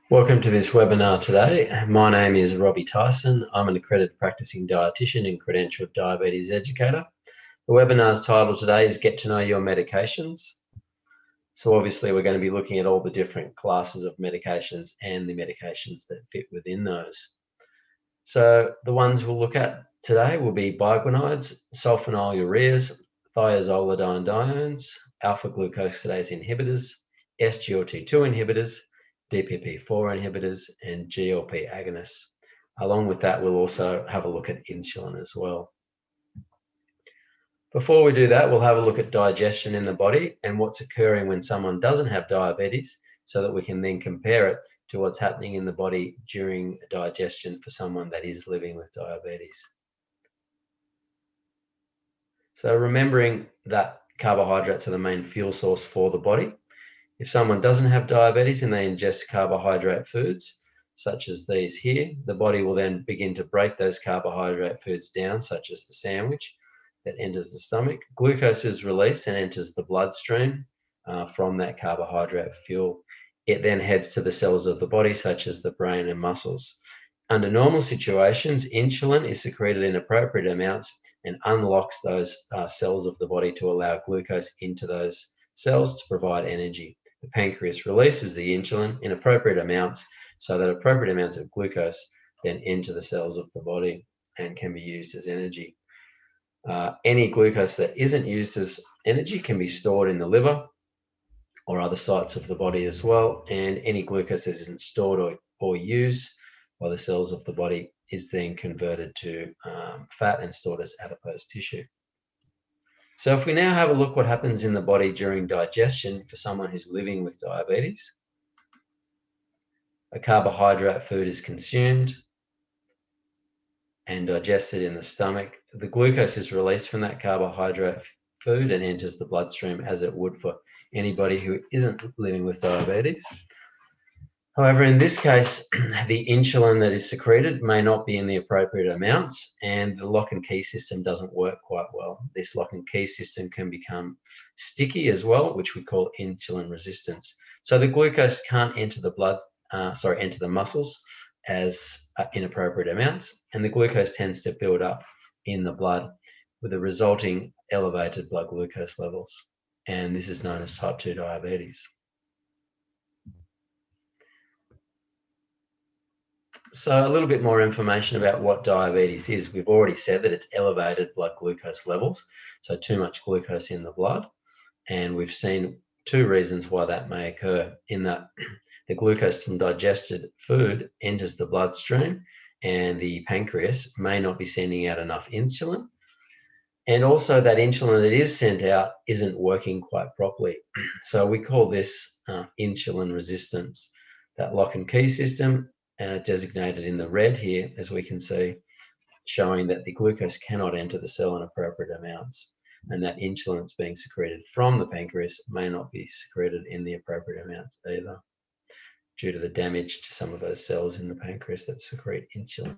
Welcome to this webinar today. My name is Robbie Tyson. I'm an accredited practicing dietitian and credentialed diabetes educator. The webinar's title today is Get to Know Your Medications. So obviously we're going to be looking at all the different classes of medications and the medications that fit within those. So the ones we'll look at today will be biguanides, sulfonylureas, thiazolidinediones, alpha-glucosidase inhibitors, SGLT2 inhibitors, DPP-4 inhibitors, and GLP agonists. Along with that, we'll also have a look at insulin as well. Before we do that, we'll have a look at digestion in the body and what's occurring when someone doesn't have diabetes, so that we can then compare it to what's happening in the body during digestion for someone that is living with diabetes. So remembering that carbohydrates are the main fuel source for the body. If someone doesn't have diabetes and they ingest carbohydrate foods, such as these here, the body will then begin to break those carbohydrate foods down, such as the sandwich that enters the stomach. Glucose is released and enters the bloodstream from that carbohydrate fuel. It then heads to the cells of the body, such as the brain and muscles. Under normal situations, insulin is secreted in appropriate amounts and unlocks those cells of the body to allow glucose into those cells to provide energy. The pancreas releases the insulin in appropriate amounts so that appropriate amounts of glucose then enter the cells of the body and can be used as energy. Any glucose that isn't used as energy can be stored in the liver or other sites of the body as well, and any glucose that isn't stored or used by the cells of the body is then converted to fat and stored as adipose tissue. So if we now have a look what happens in the body during digestion for someone who's living with diabetes, a carbohydrate food is consumed and digested in the stomach. The glucose is released from that carbohydrate food and enters the bloodstream as it would for anybody who isn't living with diabetes. However, in this case, the insulin that is secreted may not be in the appropriate amounts, and the lock and key system doesn't work quite well. This lock and key system can become sticky as well, which we call insulin resistance. So the glucose can't enter the enter the muscles as inappropriate amounts, and the glucose tends to build up in the blood with the resulting elevated blood glucose levels. And this is known as type 2 diabetes. So a little bit more information about what diabetes is. We've already said that it's elevated blood glucose levels, so too much glucose in the blood. And we've seen two reasons why that may occur, in that the glucose from digested food enters the bloodstream and the pancreas may not be sending out enough insulin. And also that insulin that is sent out isn't working quite properly. So we call this insulin resistance. That lock and key system, designated in the red here, as we can see, showing that the glucose cannot enter the cell in appropriate amounts, and that insulin that's being secreted from the pancreas may not be secreted in the appropriate amounts either, due to the damage to some of those cells in the pancreas that secrete insulin.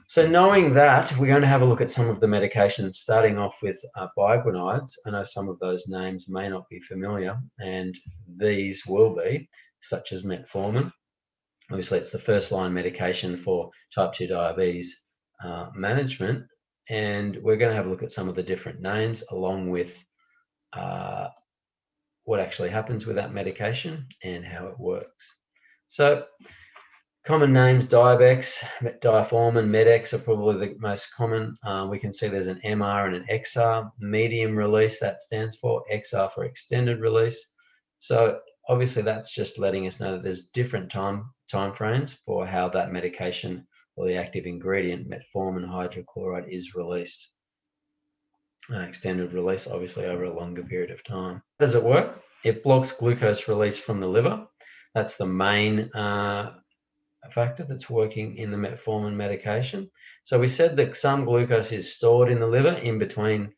So knowing that, we're going to have a look at some of the medications, starting off with biguanides. I know some of those names may not be familiar, and these will be, such as Metformin. Obviously, it's the first-line medication for type 2 diabetes management, and we're going to have a look at some of the different names, along with what actually happens with that medication and how it works. So common names: Diabex, Metformin, Med-X are probably the most common. We can see there's an MR and an XR. Medium release, that stands for XR for extended release. So obviously that's just letting us know that there's different time frames for how that medication or the active ingredient, metformin hydrochloride, is released. Extended release, obviously over a longer period of time. How does it work? It blocks glucose release from the liver. That's the main factor that's working in the metformin medication. So we said that some glucose is stored in the liver in between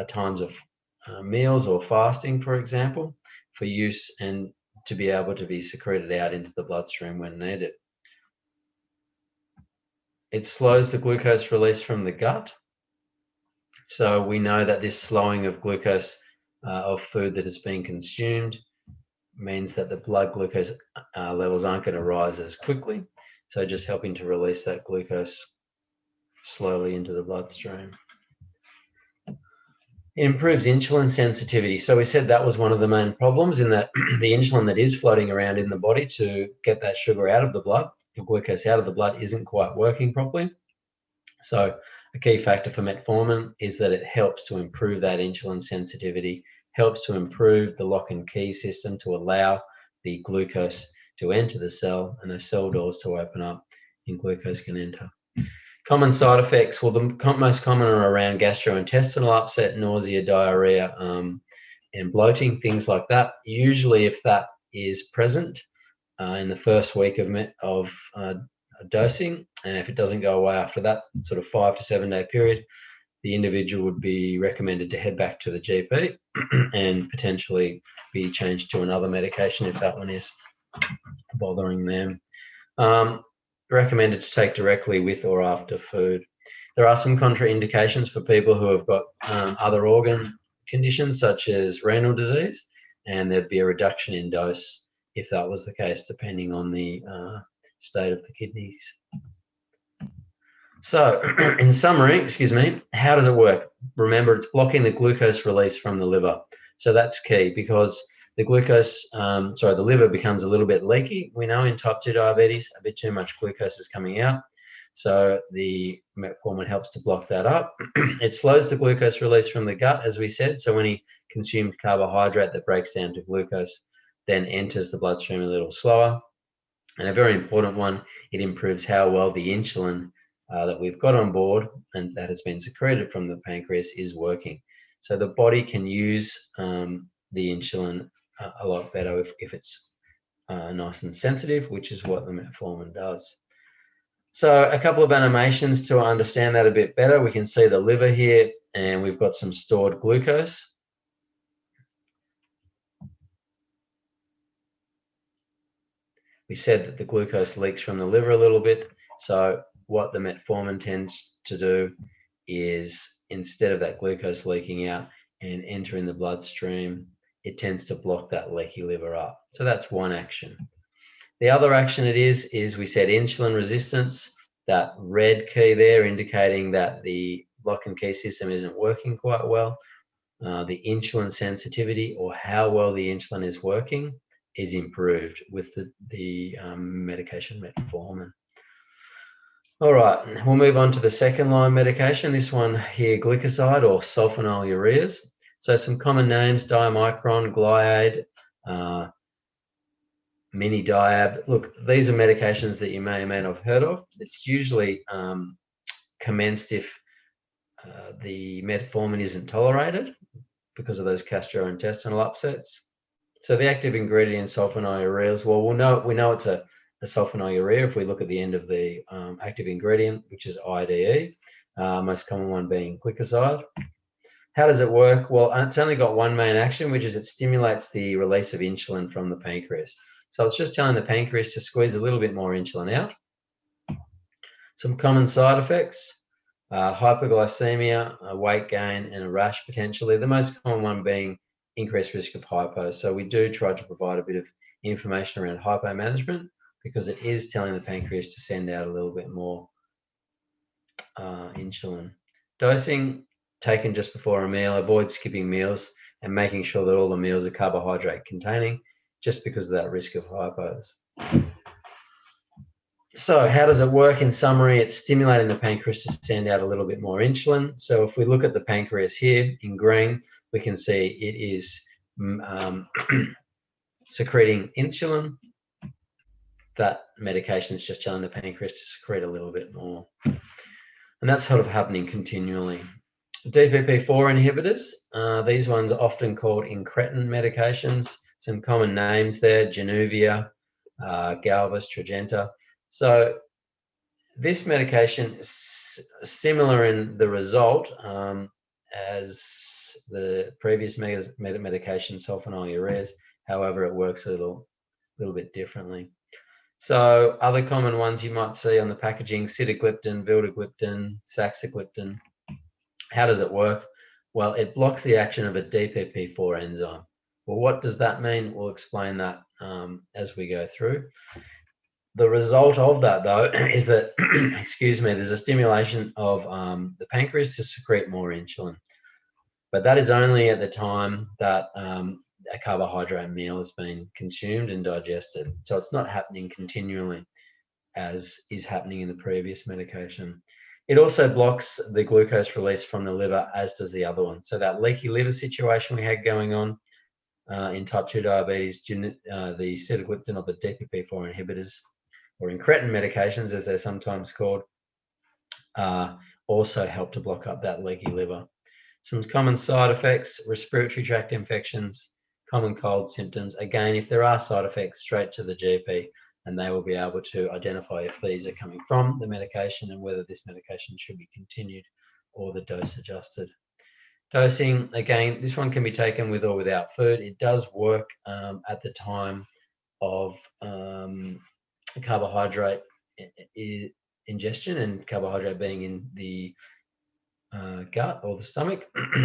times of meals or fasting, for example, for use and to be able to be secreted out into the bloodstream when needed. It slows the glucose release from the gut. So we know that this slowing of glucose of food that has been consumed means that the blood glucose levels aren't going to rise as quickly. So just helping to release that glucose slowly into the bloodstream. It improves insulin sensitivity. So we said that was one of the main problems, in that the insulin that is floating around in the body to get that sugar out of the blood, the glucose out of the blood, isn't quite working properly. So a key factor for metformin is that it helps to improve that insulin sensitivity, helps to improve the lock and key system to allow the glucose to enter the cell and those cell doors to open up and glucose can enter. Common side effects, well, the most common are around gastrointestinal upset, nausea, diarrhea, and bloating, things like that. Usually if that is present in the first week of dosing, and if it doesn't go away after that sort of 5 to 7 day period, the individual would be recommended to head back to the GP and potentially be changed to another medication if that one is bothering them. Recommended to take directly with or after food. There are some contraindications for people who have got other organ conditions such as renal disease, and there'd be a reduction in dose if that was the case, depending on the state of the kidneys. So in summary, how does it work? Remember, it's blocking the glucose release from the liver. So that's key, because the the liver becomes a little bit leaky. We know in type 2 diabetes, a bit too much glucose is coming out. So the metformin helps to block that up. It slows the glucose release from the gut, as we said. So any consumed carbohydrate that breaks down to glucose then enters the bloodstream a little slower. And a very important one, it improves how well the insulin that we've got on board and that has been secreted from the pancreas is working. So the body can use the insulin a lot better if it's nice and sensitive, which is what the metformin does. So a couple of animations to understand that a bit better. We can see the liver here, and we've got some stored glucose. We said that the glucose leaks from the liver a little bit. So what the metformin tends to do is, instead of that glucose leaking out and entering the bloodstream, it tends to block that leaky liver up. So that's one action. The other action it is we said insulin resistance, that red key there indicating that the lock and key system isn't working quite well. The insulin sensitivity, or how well the insulin is working, is improved with the medication metformin. All right, we'll move on to the second line medication. This one here, glycoside or sulfonylureas. So some common names: diamicron, gliade, mini-diab. Look, these are medications that you may or may not have heard of. It's usually commenced if the metformin isn't tolerated because of those gastrointestinal upsets. So the active ingredient sulfonylureas, well, we know it's a sulfonylurea if we look at the end of the active ingredient, which is IDE, most common one being glycoside. How does it work? Well, it's only got one main action, which is it stimulates the release of insulin from the pancreas. So it's just telling the pancreas to squeeze a little bit more insulin out. Some common side effects: hypoglycemia, weight gain, and a rash potentially. The most common one being increased risk of hypo. So we do try to provide a bit of information around hypo management, because it is telling the pancreas to send out a little bit more insulin. Dosing, taken just before a meal. Avoid skipping meals and making sure that all the meals are carbohydrate containing, just because of that risk of hypos. So how does it work? In summary, it's stimulating the pancreas to send out a little bit more insulin. So if we look at the pancreas here in green, we can see it is secreting insulin. That medication is just telling the pancreas to secrete a little bit more. And that's sort of happening continually. DPP-4 inhibitors, these ones are often called incretin medications. Some common names there: Januvia, Galvus, Tradjenta. So this medication is similar in the result as the previous medication, sulfonylureas. However, it works a little bit differently. So other common ones you might see on the packaging: sitagliptin, vildagliptin, saxagliptin. How does it work? Well, it blocks the action of a DPP-4 enzyme. Well, what does that mean? We'll explain that as we go through. The result of that, though, is that, excuse me, there's a stimulation of the pancreas to secrete more insulin. But that is only at the time that a carbohydrate meal has been consumed and digested. So it's not happening continually as is happening in the previous medication. It also blocks the glucose release from the liver, as does the other one. So that leaky liver situation we had going on in type 2 diabetes, the sitagliptin or the DPP4 inhibitors, or incretin medications, as they're sometimes called, also help to block up that leaky liver. Some common side effects: respiratory tract infections, common cold symptoms. Again, if there are side effects, straight to the GP, and they will be able to identify if these are coming from the medication and whether this medication should be continued or the dose adjusted. Dosing, again, this one can be taken with or without food. It does work at the time of carbohydrate ingestion, and carbohydrate being in the gut or the stomach.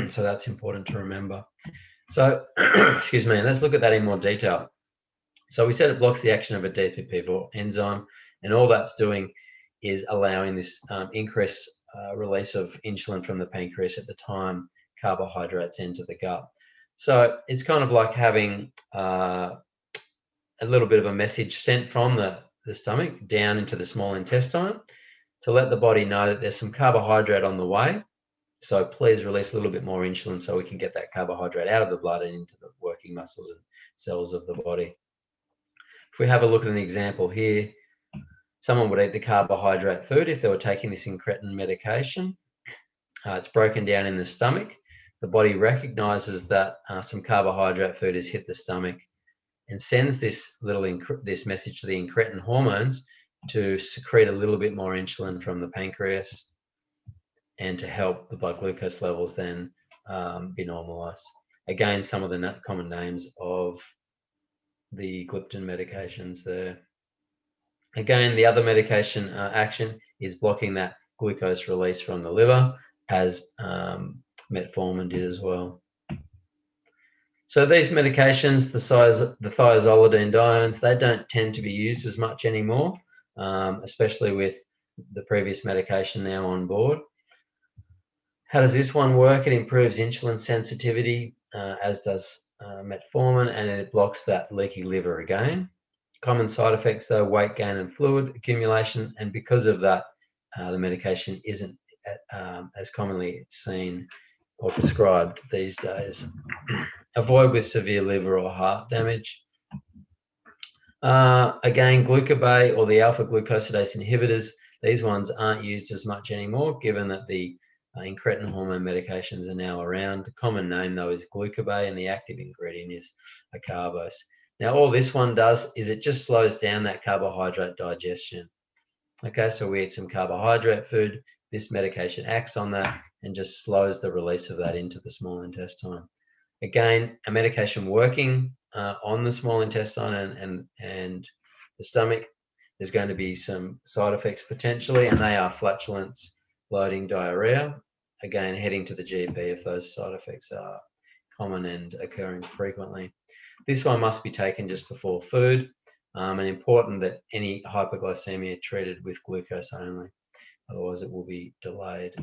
So that's important to remember. So, excuse me, let's look at that in more detail. So we said it blocks the action of a DPP4 enzyme, and all that's doing is allowing this increased release of insulin from the pancreas at the time carbohydrates enter the gut. So it's kind of like having a little bit of a message sent from the stomach down into the small intestine to let the body know that there's some carbohydrate on the way. So please release a little bit more insulin so we can get that carbohydrate out of the blood and into the working muscles and cells of the body. If we have a look at an example here, someone would eat the carbohydrate food if they were taking this incretin medication. It's broken down in the stomach. The body recognizes that some carbohydrate food has hit the stomach and sends this message to the incretin hormones to secrete a little bit more insulin from the pancreas and to help the blood glucose levels then be normalized. Again, some of the common names of the gliptin medications there. Again, the other medication action is blocking that glucose release from the liver, as Metformin did as well. So these medications, the thiazolidinediones, they don't tend to be used as much anymore, especially with the previous medication now on board. How does this one work? It improves insulin sensitivity, as does Metformin, and it blocks that leaky liver again. Common side effects, though: weight gain and fluid accumulation, and because of that, the medication isn't as commonly seen or prescribed these days. Avoid with severe liver or heart damage. Again, glucobay or the alpha glucosidase inhibitors, these ones aren't used as much anymore, given that the incretin hormone medications are now around. The common name, though, is glucobay, and the active ingredient is acarbose. Now, all this one does is it just slows down that carbohydrate digestion. Okay, so we eat some carbohydrate food. This medication acts on that and just slows the release of that into the small intestine. Again, a medication working on the small intestine and the stomach, there's going to be some side effects potentially, and they are flatulence, bloating, diarrhea. Again, heading to the GP if those side effects are common and occurring frequently. This one must be taken just before food, and important that any hypoglycemia treated with glucose only, otherwise it will be delayed.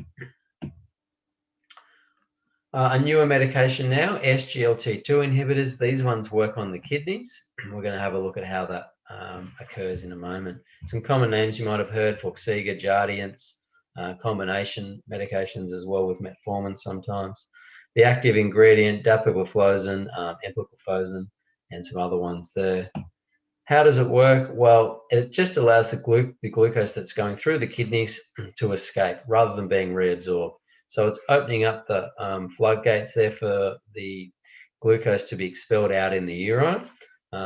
A newer medication now, SGLT2 inhibitors. These ones work on the kidneys. We're going to have a look at how that occurs in a moment. Some common names you might have heard: Forxiga, Jardiance, combination medications as well with Metformin sometimes. The active ingredient, dapagliflozin, empagliflozin, and some other ones there. How does it work? Well, it just allows the glucose that's going through the kidneys to escape rather than being reabsorbed. So it's opening up the floodgates there for the glucose to be expelled out in the urine.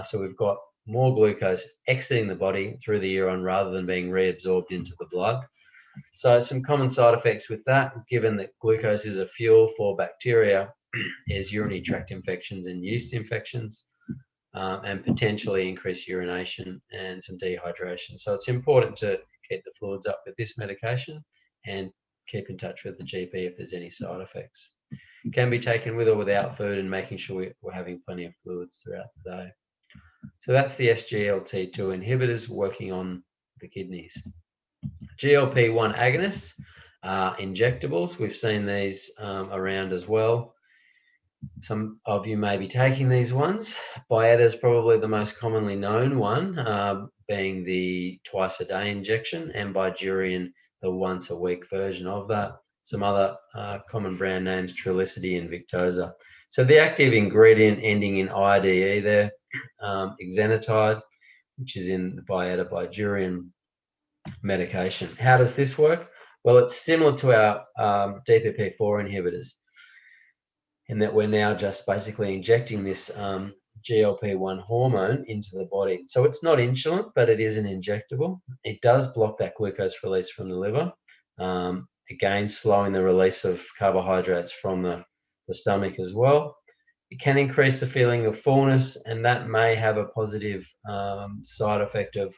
So we've got more glucose exiting the body through the urine rather than being reabsorbed into the blood. So some common side effects with that, given that glucose is a fuel for bacteria, is urinary tract infections and yeast infections, and potentially increased urination and some dehydration. So it's important to keep the fluids up with this medication and keep in touch with the GP if there's any side effects. Can be taken with or without food, and making sure we're having plenty of fluids throughout the day. So that's the SGLT2 inhibitors working on the kidneys. GLP-1 agonists are injectables. We've seen these around as well. Some of you may be taking these ones. Byetta is probably the most commonly known one, being the twice-a-day injection, and Bydureon, the once-a-week version of that. Some other common brand names, Trulicity and Victoza. So the active ingredient ending in IDE there, exenatide, which is in the Byetta Bydureon medication. How does this work? Well, it's similar to our DPP-4 inhibitors, in that we're now just basically injecting this GLP-1 hormone into the body. So it's not insulin, but it is an injectable. It does block that glucose release from the liver, again, slowing the release of carbohydrates from the stomach as well. It can increase the feeling of fullness, and that may have a positive side effect of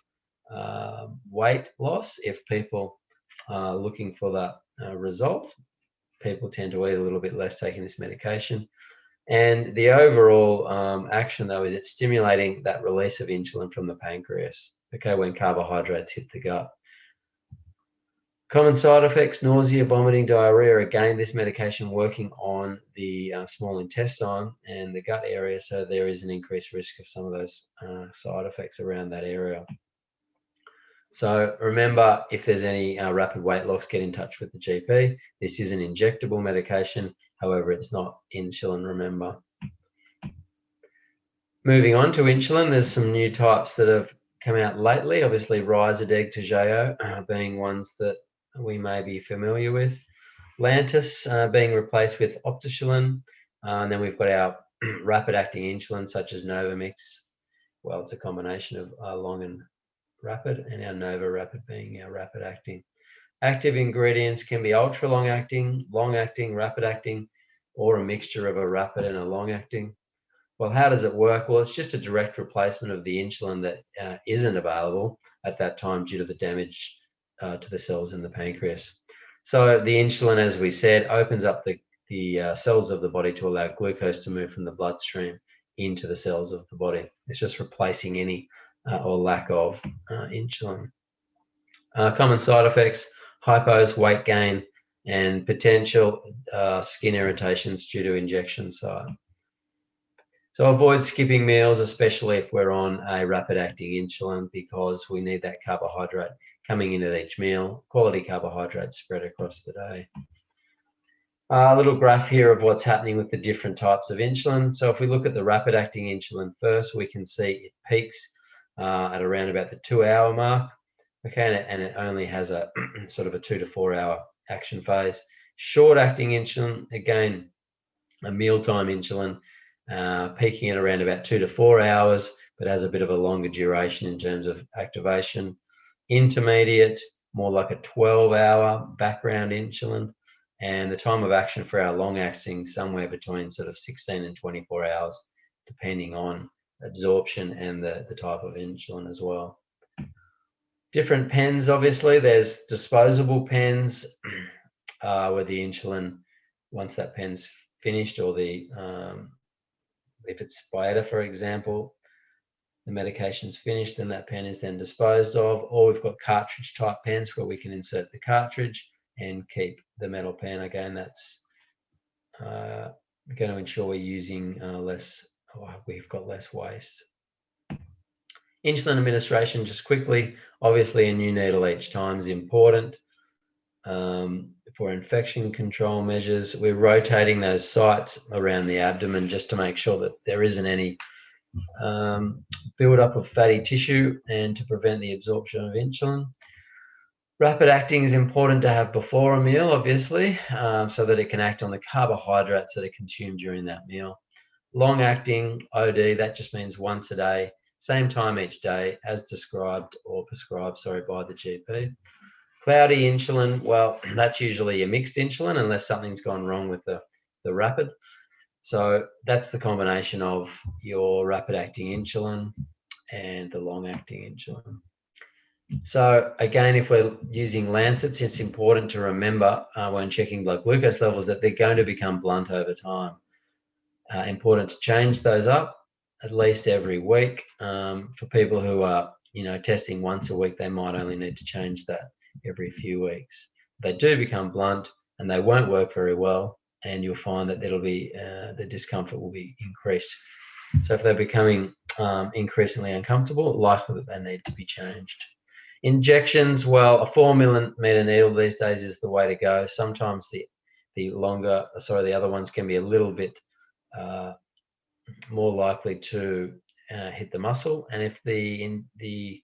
weight loss if people are looking for that result. People tend to eat a little bit less taking this medication. And the overall action, though, is it's stimulating that release of insulin from the pancreas, okay, when carbohydrates hit the gut. Common side effects, nausea, vomiting, diarrhea. Again, this medication working on the small intestine and the gut area, so there is an increased risk of some of those side effects around that area. So remember, if there's any rapid weight loss, get in touch with the GP. This is an injectable medication. However, it's not insulin, remember. Moving on to insulin, there's some new types that have come out lately. Obviously, Ryzodeg, Toujeo being ones that we may be familiar with. Lantus being replaced with Optishilin. And then we've got our rapid-acting insulin, such as Novamix. Well, it's a combination of long and rapid, and our Nova Rapid being our rapid acting. Active ingredients can be ultra long acting, rapid acting, or a mixture of a rapid and a long acting. Well, how does it work? Well, it's just a direct replacement of the insulin that isn't available at that time due to the damage to the cells in the pancreas. So the insulin, as we said, opens up the cells of the body to allow glucose to move from the bloodstream into the cells of the body. It's just replacing any or lack of insulin. Common side effects, hypos, weight gain, and potential skin irritations due to injection site. So avoid skipping meals, especially if we're on a rapid-acting insulin, because we need that carbohydrate coming in at each meal, quality carbohydrates spread across the day. A little graph here of what's happening with the different types of insulin. So if we look at the rapid-acting insulin first, we can see it peaks at around about the 2-hour mark, okay, and it only has a sort of a 2 to 4 hour action phase. Short-acting insulin, again, a mealtime insulin, peaking at around about 2 to 4 hours, but has a bit of a longer duration in terms of activation. Intermediate, more like a 12-hour background insulin, and the time of action for our long-acting somewhere between sort of 16 and 24 hours, depending on absorption and the type of insulin as well. Different pens, obviously. There's disposable pens where the insulin, once that pen's finished, or the if it's Byetta, for example, the medication's finished, then that pen is then disposed of. Or we've got cartridge type pens where we can insert the cartridge and keep the metal pen. Again, that's going to ensure we're using we've got less waste. Insulin administration, just quickly, obviously a new needle each time is important. For infection control measures, we're rotating those sites around the abdomen just to make sure that there isn't any build-up of fatty tissue, and to prevent the absorption of insulin. Rapid acting is important to have before a meal, obviously, so that it can act on the carbohydrates that are consumed during that meal. Long acting, OD, that just means once a day, same time each day, as described or prescribed, by the GP. Cloudy insulin, well, that's usually a mixed insulin unless something's gone wrong with the rapid. So that's the combination of your rapid acting insulin and the long acting insulin. So again, if we're using lancets, it's important to remember when checking blood glucose levels that they're going to become blunt over time. Important to change those up at least every week. For people who are, testing once a week, they might only need to change that every few weeks. They do become blunt and they won't work very well, and you'll find that the discomfort will be increased. So if they're becoming increasingly uncomfortable, likely that they need to be changed. Injections, well, a 4mm needle these days is the way to go. Sometimes the other ones can be a little bit more likely to hit the muscle, and if the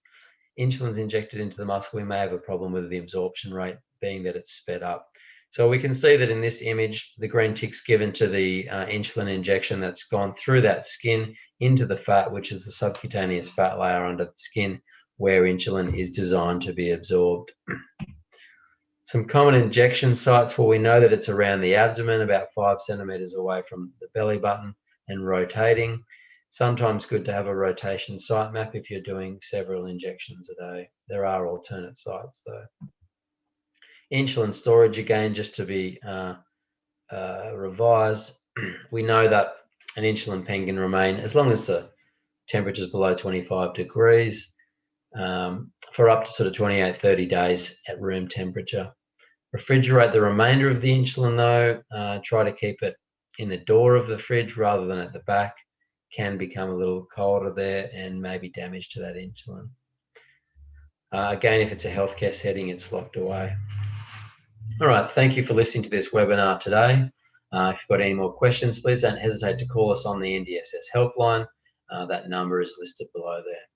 insulin's injected into the muscle, we may have a problem with the absorption rate, being that it's sped up. So we can see that in this image, the green tick's given to the insulin injection that's gone through that skin into the fat, which is the subcutaneous fat layer under the skin, where insulin is designed to be absorbed. Some common injection sites, well, we know that it's around the abdomen, about 5 centimeters away from the belly button, and rotating. Sometimes good to have a rotation site map if you're doing several injections a day. There are alternate sites though. Insulin storage, again, just to be revised, we know that an insulin pen can remain, as long as the temperature is below 25 degrees, for up to sort of 28, 30 days at room temperature. Refrigerate the remainder of the insulin though. Try to keep it in the door of the fridge rather than at the back. Can become a little colder there and maybe damage to that insulin. Again, if it's a healthcare setting, it's locked away. All right, thank you for listening to this webinar today. If you've got any more questions, please don't hesitate to call us on the NDSS helpline. That number is listed below there.